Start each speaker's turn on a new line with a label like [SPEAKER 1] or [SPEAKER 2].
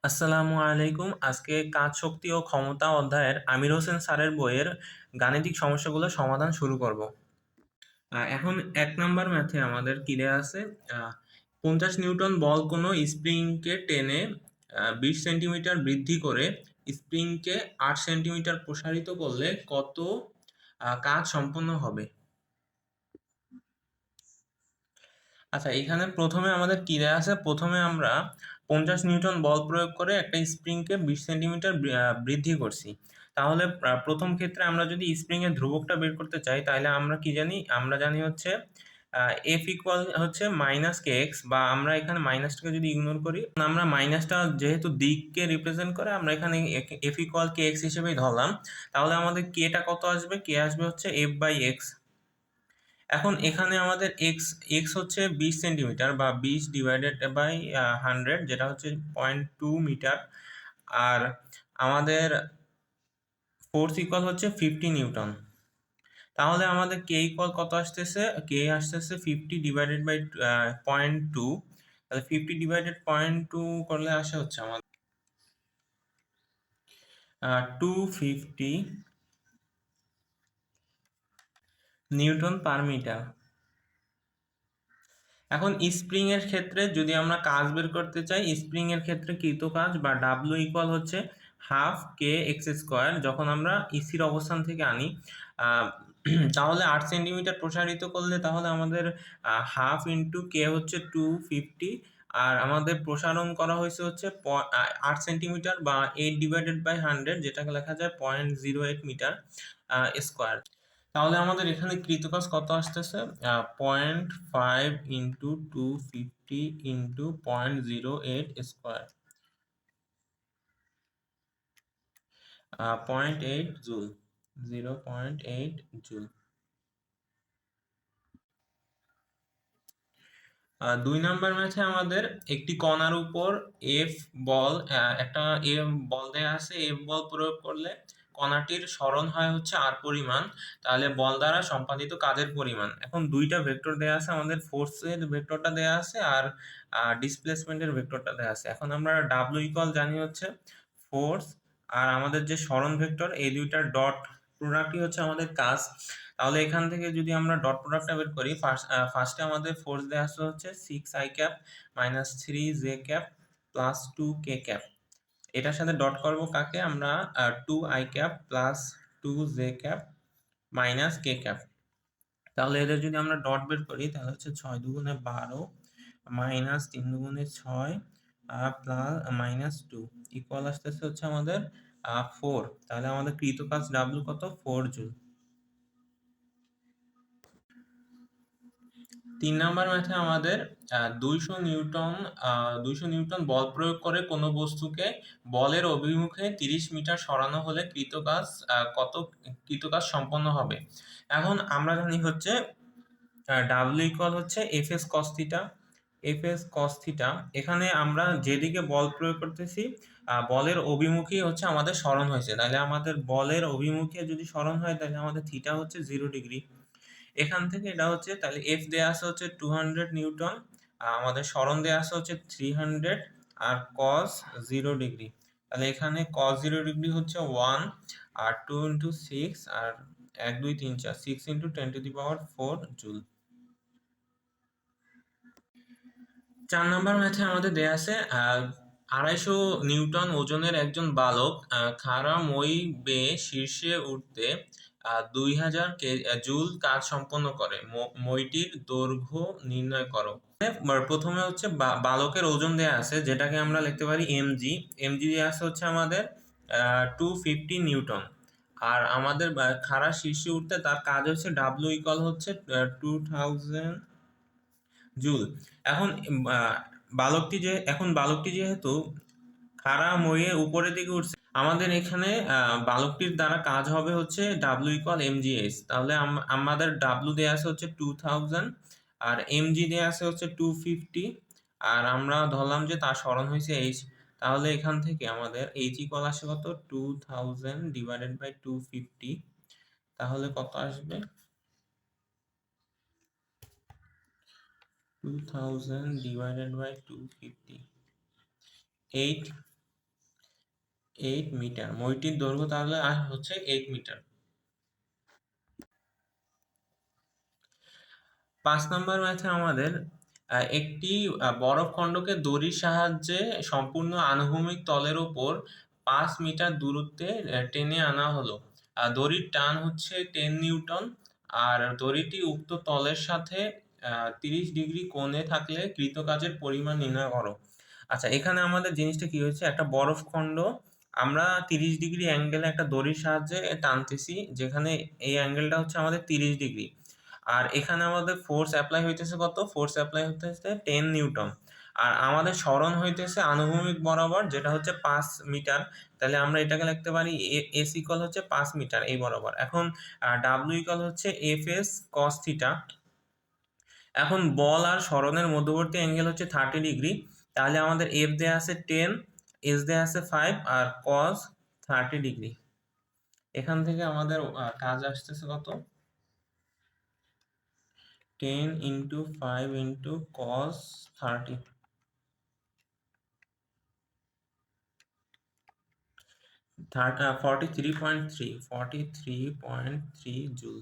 [SPEAKER 1] আসসালামু আলাইকুম। আজকে কাজ শক্তি ও ক্ষমতা অধ্যায়ের আমির হোসেন স্যারের বইয়ের গাণিতিক সমস্যাগুলো সমাধান শুরু করব। এখন 1 নম্বর ম্যাথে আমাদের কি দেয়া আছে? 50 নিউটন বল কোনো স্প্রিংকে টেনে 20 সেন্টিমিটার বৃদ্ধি করে স্প্রিংকে 8 সেন্টিমিটার প্রসারিত করলে কত কাজ সম্পন্ন হবে? আচ্ছা, এখানে প্রথমে আমাদের কি দেয়া আছে? প্রথমে আমরা 50 নিউটন বল প্রয়োগ করে একটা স্প্রিংকে 20 সেন্টিমিটার বৃদ্ধি করছি। তাহলে প্রথম ক্ষেত্রে আমরা যদি স্প্রিং এর ধ্রুবকটা বের করতে চাই, তাহলে আমরা কি জানি? আমরা জানি হচ্ছে এফ ইকুয়াল হচ্ছে মাইনাস কে এক্স, বা আমরা এখানে মাইনাসটাকে যদি ইগনোর করি, আমরা মাইনাসটা যেহেতু দিককে রিপ্রেজেন্ট করে, আমরা এখানে এফ ইকুয়াল কে এক্স হিসেবেই ধরলাম। তাহলে আমাদের কেটা কত আসবে? কে আসবে হচ্ছে এফ বাই এক্স। এখন এখানে আমাদের এক্স এক্স হচ্ছে 20 সেন্টিমিটার বা 20 ডিভাইডেড বাই 100, যেটা হচ্ছে 0.2 মিটার। আর আমাদের ফোর্স ইকুয়াল হচ্ছে 50 নিউটন। তাহলে আমাদের কে ইকুয়াল কত আসতেছে? কে আসতেছে 50 ডিভাইডেড বাই 0.2। তাহলে 50 ডিভাইডেড 0.2 করলে আসে হচ্ছে আমাদের 250 নিউটন পার মিটার। এখন স্প্রিং এর ক্ষেত্রে যদি আমরা কাজ বের করতে চাই, স্প্রিং এর ক্ষেত্রে কৃত কাজ বা ডাব্লিউ ইকুয়াল হচ্ছে হাফ কে এক্স স্কোয়ার। যখন আমরা ইসির অবস্থান থেকে আনি, তাহলে 8 সেন্টিমিটার প্রসারিত করলে তাহলে আমাদের হাফ ইন্টু কে হচ্ছে 250। আর আমাদের প্রসারণ করা হয়েছে হচ্ছে 8 সেন্টিমিটার বা 8 ডিভাইডেড বাই 100, যেটাকে লেখা যায় 0.08 মিটার স্কোয়ার। তাহলে আমাদের এখানে কৃতকাজ কত আসতেছে? 0.5 into 250 into 0.08 square, 0.8 joule. 0.8 joule. 2 নম্বর ম্যাচে আমাদের একটি কণার উপর এফ বল, একটা এফ বল দেয়া আছে। এফ বল প্রয়োগ করলে কণাটির সরণ হয় হচ্ছে আর পরিমাণ। তাহলে বল দ্বারা সম্পাদিত কাজের পরিমাণ। এখন দুইটা ভেক্টর দেয়া আছে, আমাদের ফোর্সের ভেক্টরটা দেয়া আছে আর ডিসপ্লেসমেন্টের ভেক্টরটা দেয়া আছে। এখন আমরা ডাব্লিউ ইকুয়াল জানি হচ্ছে ফোর্স, আর আমাদের যে সরণ ভেক্টর, এই দুইটার ডট প্রোডাক্টই হচ্ছে আমাদের কাজ। তাহলে এখান থেকে যদি আমরা ডট প্রোডাক্টটা বের করি, ফার্স্টে আমাদের ফোর্স দেওয়া আছে হচ্ছে 6i cap minus 3j cap plus 2k cap. এটার সাথে ডট করব কাকে? আমরা 2i cap plus 2j cap minus k cap. তাহলে এদের যদি আমরা ডট বের করি, তাহলে হচ্ছে 6 দুগুণে 12 মাইনাস 3 দুগুণে 6 প্লাস মাইনাস 2 ইকুয়াল আসতেছে হচ্ছে আমাদের 4। তাহলে আমাদের কৃত কাজ ডাব্লিউ কত? 4 জুল। 3 নম্বর ম্যাথে আমাদের 200 নিউটন বল প্রয়োগ করে কোনো বস্তুকে বলের অভিমুখে 30 মিটার সরানো হলে কৃত কাজ সম্পন্ন হবে। এখন আমরা জানি হচ্ছে ডাব্লিউ ইকুয়াল হচ্ছে F S cos theta. F S cos theta, এখানে আমরা যেদিকে বল প্রয়োগ করতেছি বলের অভিমুখী হচ্ছে আমাদের সরণ হয়েছে। তাহলে আমাদের বলের অভিমুখে যদি সরণ হয়, তাহলে আমাদের থিটা হচ্ছে 0 ডিগ্রি। এখান থেকে এটা হচ্ছে, তাহলে এফ দেয়া আছে হচ্ছে 200 নিউটন, আমাদের সরণ দেয়া আছে হচ্ছে 300, আর কস 0 ডিগ্রি। তাহলে এখানে কস 0 ডিগ্রি হচ্ছে 1, আর 2 ইন্টু 6, আর 1 2 3 4, 6 ইন্টু 10⁴ জুল। 4 নম্বর ম্যাথে আমাদের দেয়া আছে 250 নিউটন ওজনের একজন বালক খাড়া মই বেয়ে শীর্ষে উঠতে 2000 জুল কাজ সম্পন্ন করে। মইটির দৈর্ঘ্য নির্ণয় করো। প্রথমে হচ্ছে বালকের ওজন দেয়া আছে, যেটাকে আমরা লিখতে পারি এমজি। এমজি দেয়া আছে হচ্ছে আমাদের 250 নিউটন। আর আমাদের খাড়া শীর্ষে উঠতে তার কাজ হচ্ছে ডাব্লিউ ইকুয়াল হচ্ছে 2000 জুল। এখন বালকটি যেহেতু খাড়া মইয়ে উপরের দিকে উঠছে, আমাদের এখানে বালকটির দ্বারা কাজ হবে হচ্ছে ডাব্লিউ ইকুয়াল এমজিএস। তাহলে আমাদের ডাব্লিউ দেয়া আছে হচ্ছে 2000, আর এমজি দেয়া আছে হচ্ছে 250, আর আমরা ধরলাম যে তার সরণ হয়েছে এইচ। তাহলে এখান থেকে আমাদের এইচ ইকুয়াল আসে কত? 2000 ডিভাইডেড বাই 250। তাহলে কত আসবে? 2000 ডিভাইডেড বাই 250, 8 8 মিটার। মইটির দৈর্ঘ্য তাহলে হচ্ছে 8 মিটার। 5 নম্বর ম্যাথে আমাদের একটি বরফখণ্ডকে দড়ির সাহায্যে সম্পূর্ণ আনুভূমিক তলের উপর 5 মিটার দূরত্বে টেনে আনা হলো। দড়ির টান হচ্ছে 10 নিউটন। আর দড়িটি উক্ত তলের সাথে 30 ডিগ্রি কোণে থাকলে কৃতকাজের পরিমাণ নির্ণয় করো। আচ্ছা, এখানে আমাদের জিনিসটা কি হয়েছে, একটা বরফখণ্ড আমরা 30 ডিগ্রি অ্যাঙ্গেলে একটা দড়ির সাহায্যে টানতেছি, যেখানে এই অ্যাঙ্গেলটা হচ্ছে আমাদের 30 ডিগ্রি। আর এখানে আমাদের ফোর্স অ্যাপ্লাই হইতেছে কত? ফোর্স অ্যাপ্লাই হইতেছে 10 নিউটন। আর আমাদের সরণ হইতেছে আনুভূমিক বরাবর, যেটা হচ্ছে 5 মিটার। তাহলে আমরা এটাকে লিখতে পারি এস ইকুয়াল হচ্ছে 5 মিটার এই বরাবর। এখন ডাব্লিউ ইকুয়াল হচ্ছে এফ এস কস থিটা। এখন বল আর সরণের মধ্যবর্তী অ্যাঙ্গেল হচ্ছে 30 ডিগ্রি। তাহলে আমাদের এফ দেয়া আছে 10, এস দেয়া আছে 5 আর কস 30 ডিগ্রি। এখান থেকে আমাদের কাজ আসতেছে কত? 10 into 5 into cos 30, 43.3 জুল।